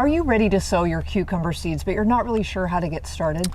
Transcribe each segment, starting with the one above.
Are you ready to sow your cucumber seeds, but you're not really sure how to get started?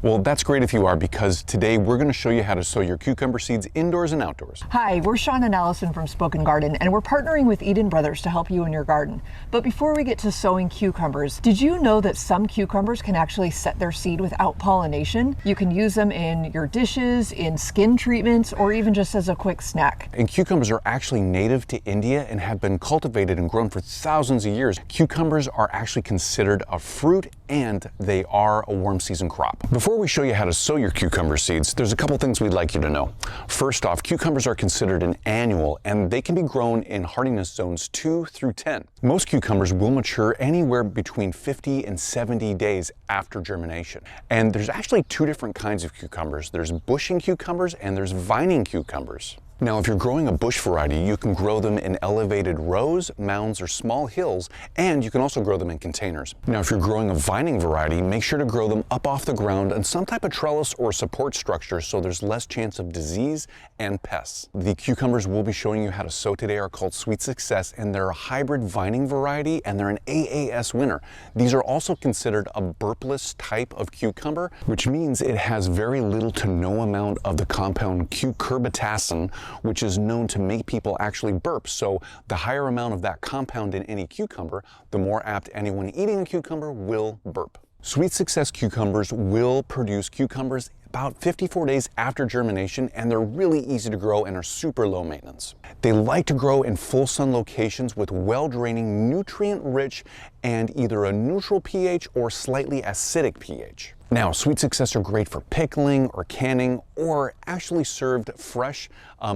Well, that's great if you are, because today we're going to show you how to sow your cucumber seeds indoors and outdoors. Hi, we're Sean and Allison from Spoken Garden, and we're partnering with Eden Brothers to help you in your garden. But before we get to sowing cucumbers, did you know that some cucumbers can actually set their seed without pollination? You can use them in your dishes, in skin treatments, or even just as a quick snack. And cucumbers are actually native to India and have been cultivated and grown for thousands of years. Cucumbers are actually considered a fruit, and they are a warm season crop. Before we show you how to sow your cucumber seeds, there's a couple things we'd like you to know. First off, cucumbers are considered an annual, and they can be grown in hardiness zones 2 through 10. Most cucumbers will mature anywhere between 50 and 70 days after germination. And there's actually two different kinds of cucumbers. There's bushing cucumbers and there's vining cucumbers. Now, if you're growing a bush variety, you can grow them in elevated rows, mounds, or small hills, and you can also grow them in containers. Now, if you're growing a vining variety, make sure to grow them up off the ground on some type of trellis or support structure so there's less chance of disease and pests. The cucumbers we'll be showing you how to sow today are called Sweet Success, and they're a hybrid vining variety, and they're an AAS winner. These are also considered a burpless type of cucumber, which means it has very little to no amount of the compound cucurbitacin, which is known to make people actually burp. So the higher amount of that compound in any cucumber, the more apt anyone eating a cucumber will burp. Sweet Success cucumbers will produce cucumbers about 54 days after germination, and they're really easy to grow and are super low maintenance. They like to grow in full sun locations with well-draining, nutrient-rich, and either a neutral pH or slightly acidic pH. Now, Sweet Success are great for pickling or canning, or actually served fresh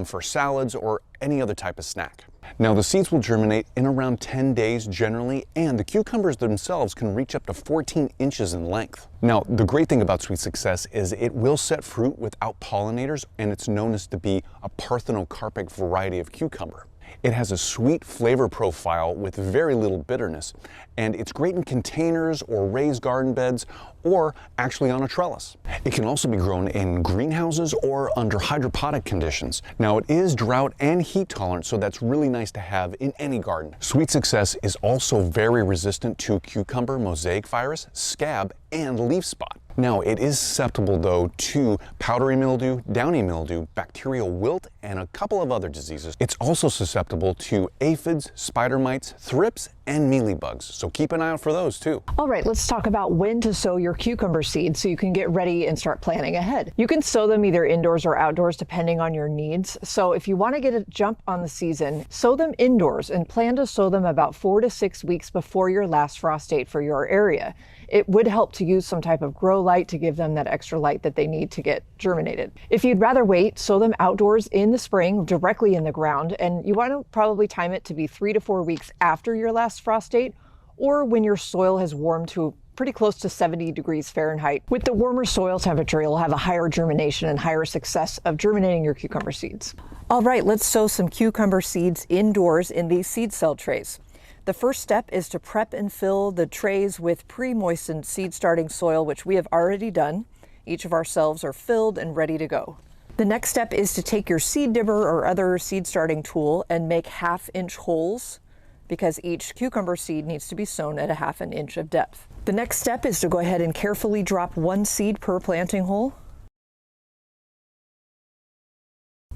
for salads or any other type of snack. Now, the seeds will germinate in around 10 days generally, and the cucumbers themselves can reach up to 14 inches in length. Now, the great thing about Sweet Success is it will set fruit without pollinators, and it's known as to be a parthenocarpic variety of cucumber. It has a sweet flavor profile with very little bitterness, and it's great in containers or raised garden beds or actually on a trellis. It can also be grown in greenhouses or under hydroponic conditions. Now, it is drought and heat tolerant, so that's really nice to have in any garden. Sweet Success is also very resistant to cucumber mosaic virus, scab, and leaf spot. Now, it is susceptible though to powdery mildew, downy mildew, bacterial wilt, and a couple of other diseases. It's also susceptible to aphids, spider mites, thrips, and mealybugs, so keep an eye out for those too. All right, let's talk about when to sow your cucumber seeds so you can get ready and start planning ahead. You can sow them either indoors or outdoors depending on your needs. So if you want to get a jump on the season, sow them indoors and plan to sow them about 4 to 6 weeks before your last frost date for your area. It would help to use some type of grow light to give them that extra light that they need to get germinated. If you'd rather wait, sow them outdoors in the spring, directly in the ground, and you want to probably time it to be 3 to 4 weeks after your last frost date, or when your soil has warmed to pretty close to 70 degrees Fahrenheit. With the warmer soil temperature, you'll have a higher germination and higher success of germinating your cucumber seeds. All right, let's sow some cucumber seeds indoors in these seed cell trays. The first step is to prep and fill the trays with pre-moistened seed starting soil, which we have already done. Each of our cells are filled and ready to go. The next step is to take your seed dibber or other seed starting tool and make 1/2 inch holes, because each cucumber seed needs to be sown at 1/2 inch of depth. The next step is to go ahead and carefully drop 1 seed per planting hole.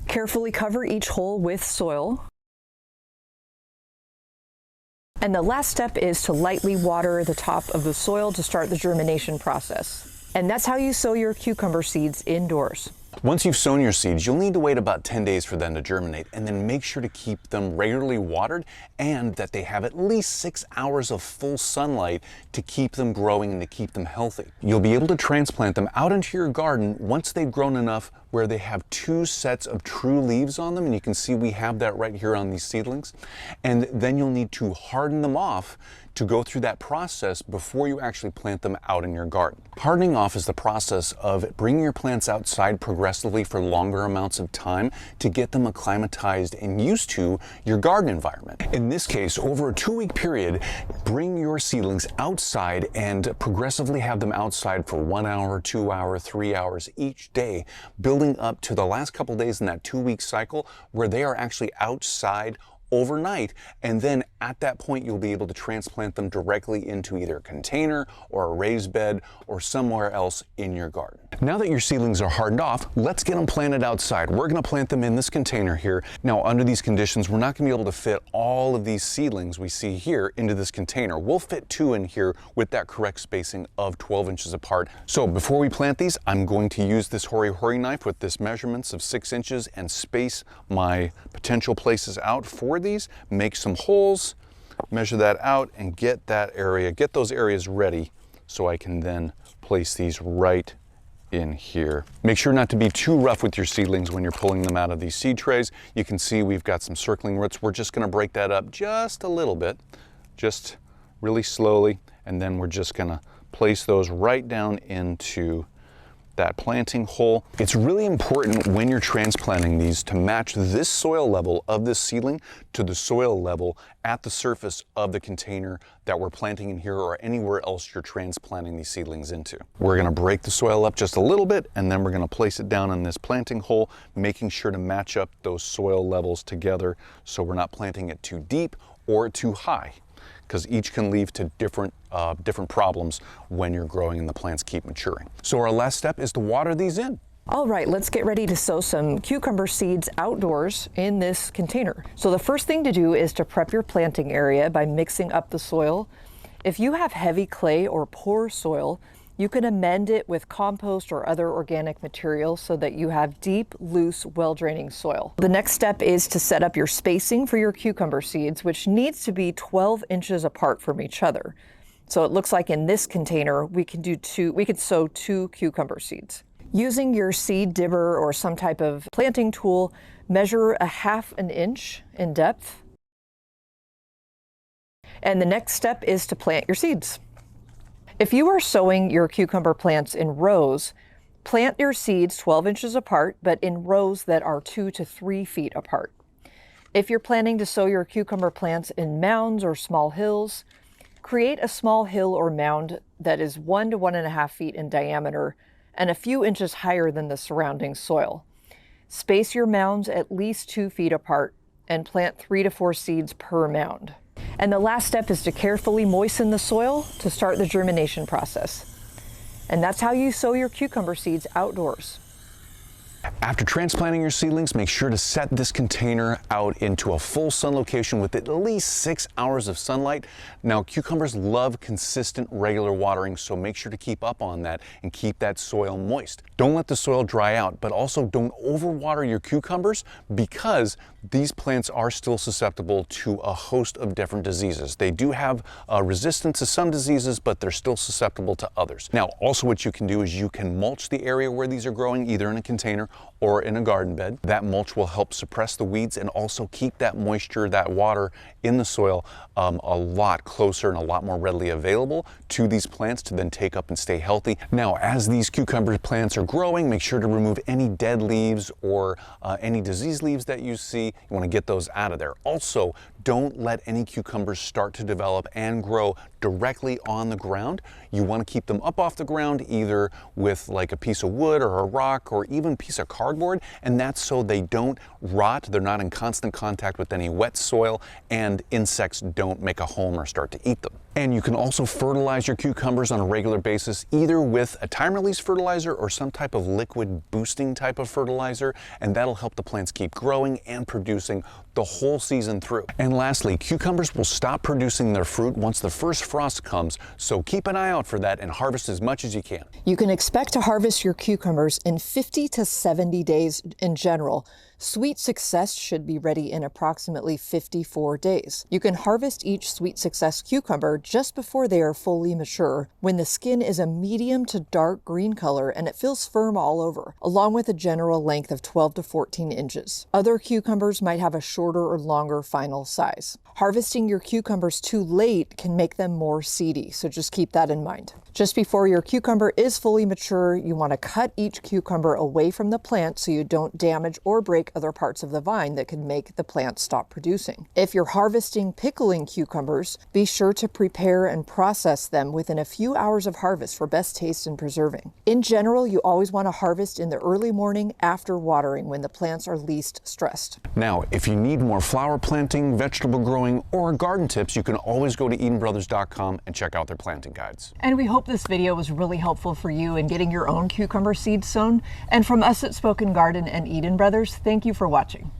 Carefully cover each hole with soil. And the last step is to lightly water the top of the soil to start the germination process. And that's how you sow your cucumber seeds indoors. Once you've sown your seeds, you'll need to wait about 10 days for them to germinate, and then make sure to keep them regularly watered and that they have at least 6 hours of full sunlight to keep them growing and to keep them healthy. You'll be able to transplant them out into your garden once they've grown enough where they have 2 sets of true leaves on them, and you can see we have that right here on these seedlings. And then you'll need to harden them off to go through that process before you actually plant them out in your garden. Hardening off is the process of bringing your plants outside progressively for longer amounts of time to get them acclimatized and used to your garden environment. In this case, over a 2-week period, bring your seedlings outside and progressively have them outside for 1 hour, 2 hours, 3 hours each day, building up to the last couple days in that 2-week cycle where they are actually outside overnight, and then at that point you'll be able to transplant them directly into either a container or a raised bed or somewhere else in your garden. Now that your seedlings are hardened off, let's get them planted outside. We're going to plant them in this container here. Now, under these conditions, we're not going to be able to fit all of these seedlings we see here into this container. We'll fit 2 in here with that correct spacing of 12 inches apart. So before we plant these, I'm going to use this hori-hori knife with this measurements of 6 inches and space my potential places out for these, make some holes, measure that out, and get those areas ready so I can then place these right in here. Make sure not to be too rough with your seedlings when you're pulling them out of these seed trays. You can see we've got some circling roots. We're just going to break that up just a little bit, just really slowly, and then we're just going to place those right down into that planting hole. It's really important when you're transplanting these to match this soil level of this seedling to the soil level at the surface of the container that we're planting in here or anywhere else you're transplanting these seedlings into. We're going to break the soil up just a little bit, and then we're going to place it down in this planting hole, making sure to match up those soil levels together so we're not planting it too deep or too high, because each can lead to different problems when you're growing and the plants keep maturing. So our last step is to water these in. All right, let's get ready to sow some cucumber seeds outdoors in this container. So the first thing to do is to prep your planting area by mixing up the soil. If you have heavy clay or poor soil, you can amend it with compost or other organic material so that you have deep, loose, well-draining soil. The next step is to set up your spacing for your cucumber seeds, which needs to be 12 inches apart from each other. So it looks like in this container, we could sow 2 cucumber seeds. Using your seed dibber or some type of planting tool, measure a 1/2 inch in depth. And the next step is to plant your seeds. If you are sowing your cucumber plants in rows, plant your seeds 12 inches apart, but in rows that are 2 to 3 feet apart. If you're planning to sow your cucumber plants in mounds or small hills, create a small hill or mound that is 1 to 1.5 feet in diameter and a few inches higher than the surrounding soil. Space your mounds at least 2 feet apart and plant 3 to 4 seeds per mound. And the last step is to carefully moisten the soil to start the germination process. And that's how you sow your cucumber seeds outdoors. After transplanting your seedlings, make sure to set this container out into a full sun location with at least 6 hours of sunlight. Now, cucumbers love consistent, regular watering, so make sure to keep up on that and keep that soil moist. Don't let the soil dry out, but also don't overwater your cucumbers because these plants are still susceptible to a host of different diseases. They do have resistance to some diseases, but they're still susceptible to others. Now, also what you can do is you can mulch the area where these are growing, either in a container or in a garden bed. That mulch will help suppress the weeds and also keep that moisture, that water in the soil a lot closer and a lot more readily available to these plants to then take up and stay healthy. Now, as these cucumber plants are growing, make sure to remove any dead leaves or any diseased leaves that you see. You want to get those out of there. Also, don't let any cucumbers start to develop and grow directly on the ground. You want to keep them up off the ground, either with like a piece of wood or a rock or even a piece of cardboard, and that's so they don't rot, they're not in constant contact with any wet soil, and insects don't make a home or start to eat them. And you can also fertilize your cucumbers on a regular basis, either with a time-release fertilizer or some type of liquid boosting type of fertilizer, and that'll help the plants keep growing and producing the whole season through. And lastly, cucumbers will stop producing their fruit once the first frost comes, so keep an eye out for that and harvest as much as you can. You can expect to harvest your cucumbers in 50 to 70 days in general. Sweet Success should be ready in approximately 54 days. You can harvest each Sweet Success cucumber just before they are fully mature, when the skin is a medium to dark green color and it feels firm all over, along with a general length of 12 to 14 inches. Other cucumbers might have a shorter or longer final size. Harvesting your cucumbers too late can make them more seedy, so just keep that in mind. Just before your cucumber is fully mature, you want to cut each cucumber away from the plant so you don't damage or break other parts of the vine that can make the plant stop producing. If you're harvesting pickling cucumbers, be sure to prepare and process them within a few hours of harvest for best taste and preserving. In general, you always want to harvest in the early morning after watering when the plants are least stressed. Now, if you need more flower planting, vegetable growing, or garden tips, you can always go to EdenBrothers.com and check out their planting guides. And we hope this video was really helpful for you in getting your own cucumber seeds sown. And from us at Spoken Garden and Eden Brothers, thank you for watching.